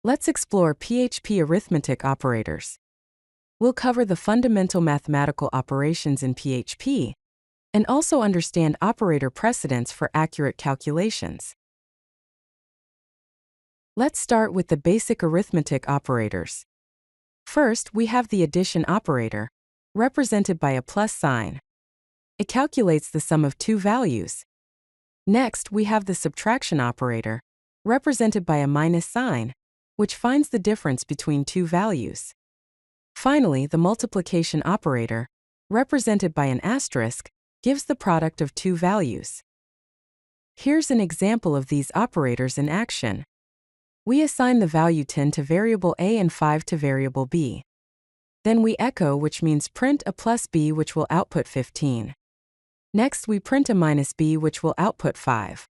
Let's explore PHP Arithmetic Operators. We'll cover the fundamental mathematical operations in PHP, and also understand operator precedence for accurate calculations. Let's start with the basic arithmetic operators. First, we have the addition operator, represented by a plus sign. It calculates the sum of two values. Next, we have the subtraction operator, represented by a minus sign, which finds the difference between two values. Finally, the multiplication operator, represented by an asterisk, gives the product of two values. Here's an example of these operators in action. We assign the value 10 to variable a and 5 to variable b. Then we echo, which means print a plus b, which will output 15. Next, we print a minus b, which will output 5.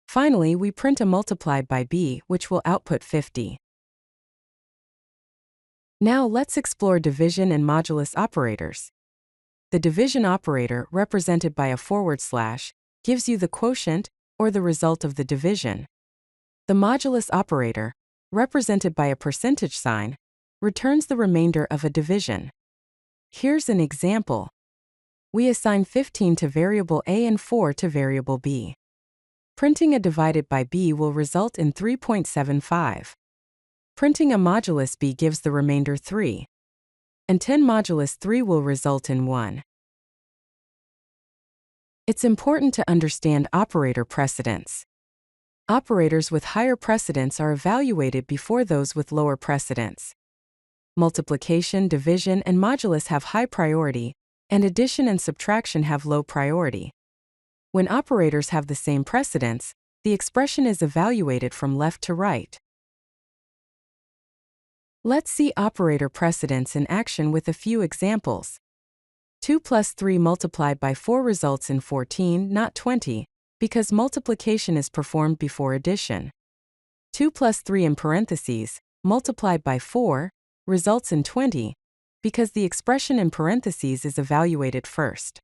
Finally, we print a multiplied by b, which will output 50. Now let's explore division and modulus operators. The division operator, represented by a /, gives you the quotient, or the result of the division. The modulus operator, represented by a percentage sign, returns the remainder of a division. Here's an example. We assign 15 to variable a and 4 to variable b. Printing a divided by b will result in 3.75. Printing a modulus b gives the remainder 3. And 10 modulus 3 will result in 1. It's important to understand operator precedence. Operators with higher precedence are evaluated before those with lower precedence. Multiplication, division, and modulus have high priority, and addition and subtraction have low priority. When operators have the same precedence, the expression is evaluated from left to right. Let's see operator precedence in action with a few examples. 2 plus 3 multiplied by 4 results in 14, not 20, because multiplication is performed before addition. 2 plus 3 in parentheses, multiplied by 4, results in 20, because the expression in parentheses is evaluated first.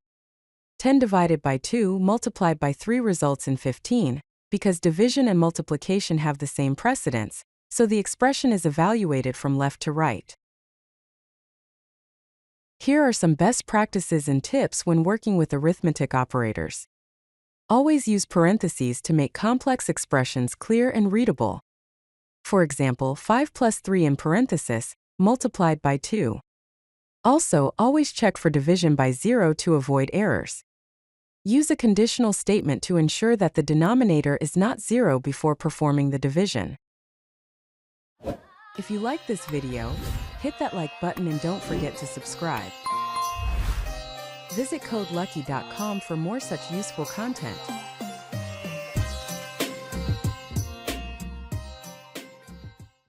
10 divided by 2 multiplied by 3 results in 15, because division and multiplication have the same precedence, so the expression is evaluated from left to right. Here are some best practices and tips when working with arithmetic operators. Always use parentheses to make complex expressions clear and readable. For example, 5 plus 3 in parenthesis, multiplied by 2. Also, always check for division by 0 to avoid errors. Use a conditional statement to ensure that the denominator is not 0 before performing the division. If you like this video, hit that like button and don't forget to subscribe. Visit codelucky.com for more such useful content.